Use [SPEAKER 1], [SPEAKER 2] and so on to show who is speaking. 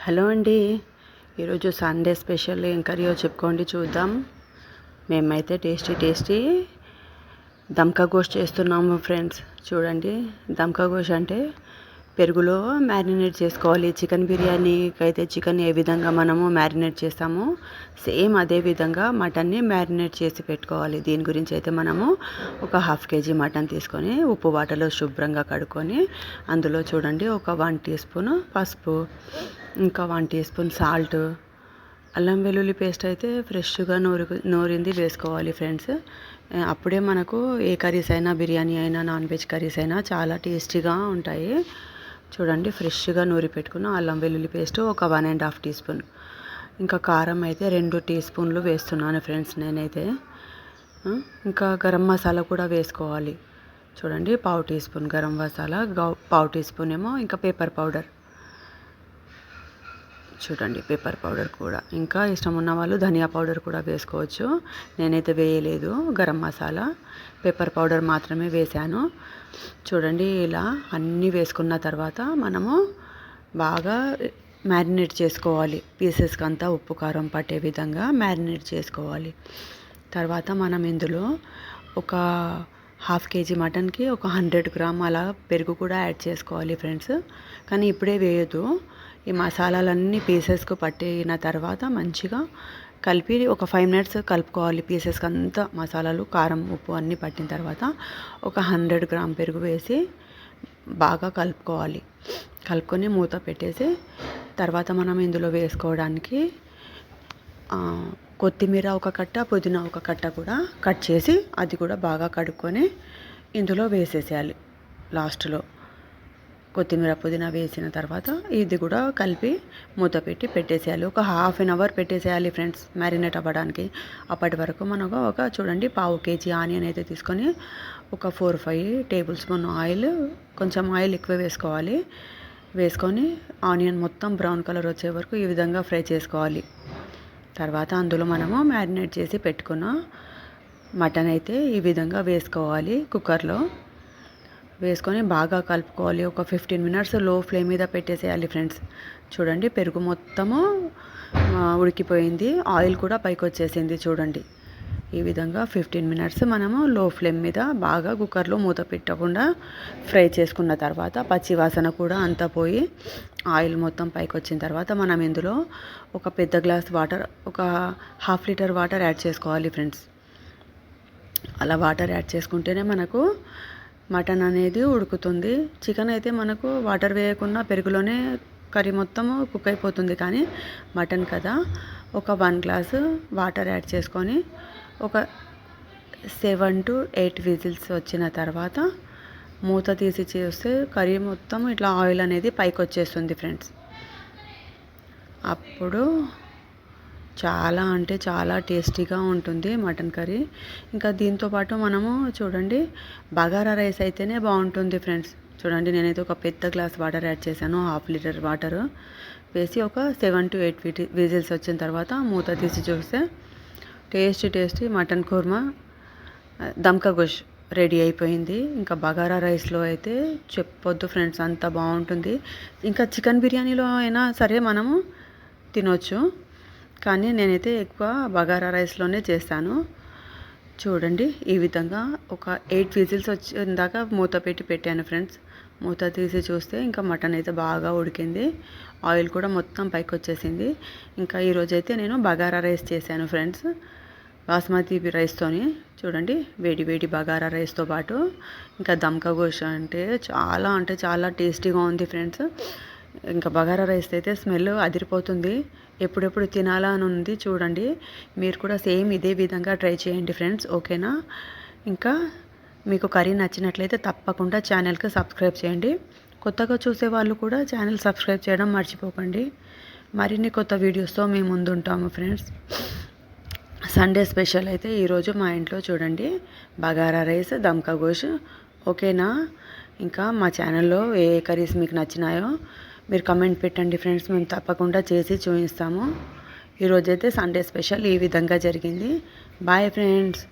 [SPEAKER 1] Hello అండి. ఈరోజు Sunday special ఏం కర్రీయో చెప్పుకోండి చూద్దాం. మేమైతే టేస్టీ దమ్కా గోష్ చేస్తున్నాము ఫ్రెండ్స్. చూడండి, దమ్కా గోష్ అంటే పెరుగులో మ్యారినేట్ చేసుకోవాలి. చికెన్ బిర్యానీకి అయితే చికెన్ ఏ విధంగా మనము మ్యారినేట్ చేస్తామో సేమ్ అదే విధంగా మటన్ని మ్యారినేట్ చేసి పెట్టుకోవాలి. దీని గురించి అయితే మనము ఒక 1/2 kg మటన్ తీసుకొని ఉప్పు వాటర్లో శుభ్రంగా కడుక్కొని అందులో చూడండి ఒక 1 టీ స్పూన్ పసుపు, ఇంకా 1 టీ స్పూన్ సాల్ట్, అల్లం వెల్లుల్లి పేస్ట్ అయితే ఫ్రెష్గా నూరింది వేసుకోవాలి ఫ్రెండ్స్. అప్పుడే మనకు ఏ కర్రీస్ అయినా, బిర్యానీ అయినా, నాన్ వెజ్ కర్రీస్ అయినా చాలా టేస్టీగా ఉంటాయి. చూడండి, ఫ్రెష్గా నూరి పెట్టుకున్న అల్లం వెల్లుల్లి పేస్ట్ ఒక 1.5 టీ స్పూన్, ఇంకా కారం అయితే 2 టీ స్పూన్లు వేస్తున్నాను ఫ్రెండ్స్ నేనైతే. ఇంకా గరం మసాలా కూడా వేసుకోవాలి. చూడండి, 1/2 tea spoon garam masala, 1/2 tea spoon ఏమో ఇంకా పెప్పర్ పౌడర్. చూడండి, పెప్పర్ పౌడర్ కూడా, ఇంకా ఇష్టం ఉన్న వాళ్ళు ధనియా పౌడర్ కూడా వేసుకోవచ్చు. నేనైతే వేయలేదు, గరం మసాలా పెప్పర్ పౌడర్ మాత్రమే వేశాను. చూడండి, ఇలా అన్నీ వేసుకున్న తర్వాత మనము బాగా మ్యారినేట్ చేసుకోవాలి. పీసెస్కి అంతా ఉప్పు కారం పట్టే విధంగా మ్యారినేట్ చేసుకోవాలి. తర్వాత మనం ఇందులో ఒక 1/2 kg మటన్కి ఒక 100 గ్రామ్ అలా పెరుగు కూడా యాడ్ చేసుకోవాలి ఫ్రెండ్స్. కానీ ఇప్పుడే వేయదు. ఈ మసాలాలన్నీ పీసెస్కు పట్టిన తర్వాత మంచిగా కలిపి ఒక 5 minutes కలుపుకోవాలి. పీసెస్కి అంతా మసాలాలు, కారం, ఉప్పు అన్నీ పట్టిన తర్వాత ఒక 100 గ్రామ్ పెరుగు వేసి బాగా కలుపుకోవాలి. కలుపుకొని మూత పెట్టేసి తర్వాత మనం ఇందులో వేసుకోవడానికి కొత్తిమీర ఒక కట్ట, పుదీనా ఒక కట్ట కూడా కట్ చేసి అది కూడా బాగా కడుక్కొని ఇందులో వేసేసేయాలి. లాస్ట్లో కొత్తిమీర, పుదీనా వేసిన తర్వాత ఇది కూడా కలిపి మూత పెట్టి పెట్టేసేయాలి. ఒక 1/2 hour పెట్టేసేయాలి ఫ్రెండ్స్ మ్యారినేట్ అవ్వడానికి. అప్పటి వరకు మనకు చూడండి 1/2 kg ఆనియన్ అయితే తీసుకొని ఒక 4-5 టేబుల్ స్పూన్ ఆయిల్, కొంచెం ఆయిల్ ఎక్కువ వేసుకోవాలి. వేసుకొని ఆనియన్ మొత్తం బ్రౌన్ కలర్ వచ్చే వరకు ఈ విధంగా ఫ్రై చేసుకోవాలి. తర్వాత అందులో మనము మ్యారినేట్ చేసి పెట్టుకున్న మటన్ అయితే ఈ విధంగా వేసుకోవాలి. కుక్కర్లో వేసుకొని బాగా కలుపుకోవాలి. ఒక 15 minutes లో ఫ్లేమ్ మీద పెట్టేసేయాలి ఫ్రెండ్స్. చూడండి, పెరుగు మొత్తము ఉడికిపోయింది, ఆయిల్ కూడా పైకి వచ్చేసింది. చూడండి, ఈ విధంగా 15 minutes మనము లో ఫ్లేమ్ మీద బాగా కుక్కర్లో మూత పెట్టకుండా ఫ్రై చేసుకున్న తర్వాత పచ్చి వాసన కూడా అంతా పోయి ఆయిల్ మొత్తం పైకి వచ్చిన తర్వాత మనం ఇందులో ఒక పెద్ద గ్లాస్ వాటర్, ఒక 1/2 liter వాటర్ యాడ్ చేసుకోవాలి ఫ్రెండ్స్. అలా వాటర్ యాడ్ చేసుకుంటేనే మనకు మటన్ అనేది ఉడుకుతుంది. చికెన్ అయితే మనకు వాటర్ వేయకుండా పెరుగులోనే కర్రీ మొత్తము కుక్ అయిపోతుంది. కానీ మటన్ కదా, ఒక 1 glass వాటర్ యాడ్ చేసుకొని ఒక 7 to 8 విజిల్స్ వచ్చిన తర్వాత మూత తీసి చేస్తే కర్రీ మొత్తం ఇట్లా ఆయిల్ అనేది పైకి వచ్చేస్తుంది ఫ్రెండ్స్. అప్పుడు చాలా అంటే చాలా టేస్టీగా ఉంటుంది మటన్ కర్రీ. ఇంకా దీంతోపాటు మనము చూడండి బగారా రైస్ అయితేనే బాగుంటుంది ఫ్రెండ్స్. చూడండి, నేనైతే ఒక పెద్ద గ్లాస్ వాటర్ యాడ్ చేశాను, 1/2 liter వాటర్ వేసి ఒక 7 to 8 విజిల్స్ వచ్చిన తర్వాత మూత తీసి చూస్తే టేస్టీ మటన్ కుర్మా దమ్కా గోష్ రెడీ అయిపోయింది. ఇంకా బగారా రైస్లో అయితే చెప్పొద్దు ఫ్రెండ్స్, అంత బాగుంటుంది. ఇంకా చికెన్ బిర్యానీలో అయినా సరే మనము తినొచ్చు, కానీ నేనైతే ఎక్కువ బగారా రైస్లోనే చేస్తాను. చూడండి, ఈ విధంగా ఒక 8 విజిల్స్ వచ్చేదాకా మూత పెట్టి పెట్టాను ఫ్రెండ్స్. మూత తీసి చూస్తే ఇంకా మటన్ అయితే బాగా ఉడికింది, ఆయిల్ కూడా మొత్తం పైకి వచ్చేసింది. ఇంకా ఈరోజైతే నేను బగారా రైస్ చేశాను ఫ్రెండ్స్, బాస్మతి రైస్తోని. చూడండి, వేడి బగారా రైస్తో పాటు ఇంకా దమ్కా గోష్ అంటే చాలా టేస్టీగా ఉంది ఫ్రెండ్స్. ఇంకా బగారా రైస్ అయితే స్మెల్ అదిరిపోతుంది, ఎప్పుడెప్పుడు తినాలా అని ఉంది. చూడండి, మీరు కూడా సేమ్ ఇదే విధంగా ట్రై చేయండి ఫ్రెండ్స్, ఓకేనా? ఇంకా మీకు కర్రీ నచ్చినట్లయితే తప్పకుండా ఛానల్కి సబ్స్క్రైబ్ చేయండి. కొత్తగా చూసే వాళ్ళు కూడా ఛానల్ సబ్స్క్రైబ్ చేయడం మర్చిపోకండి. మరిన్ని కొత్త వీడియోస్తో మేము ముందుంటాము ఫ్రెండ్స్. సండే స్పెషల్ అయితే ఈరోజు మా ఇంట్లో చూడండి బగారా రైస్, దమ్కా గోష్, ఓకేనా? ఇంకా మా ఛానల్లో ఏ కర్రీస్ మీకు నచ్చినాయో మీరు కమెంట్ పెట్టండి ఫ్రెండ్స్, మేము తప్పకుండా చేసి చూపిస్తాము. ఈరోజైతే సండే స్పెషల్ ఈ విధంగా జరిగింది. Bye friends.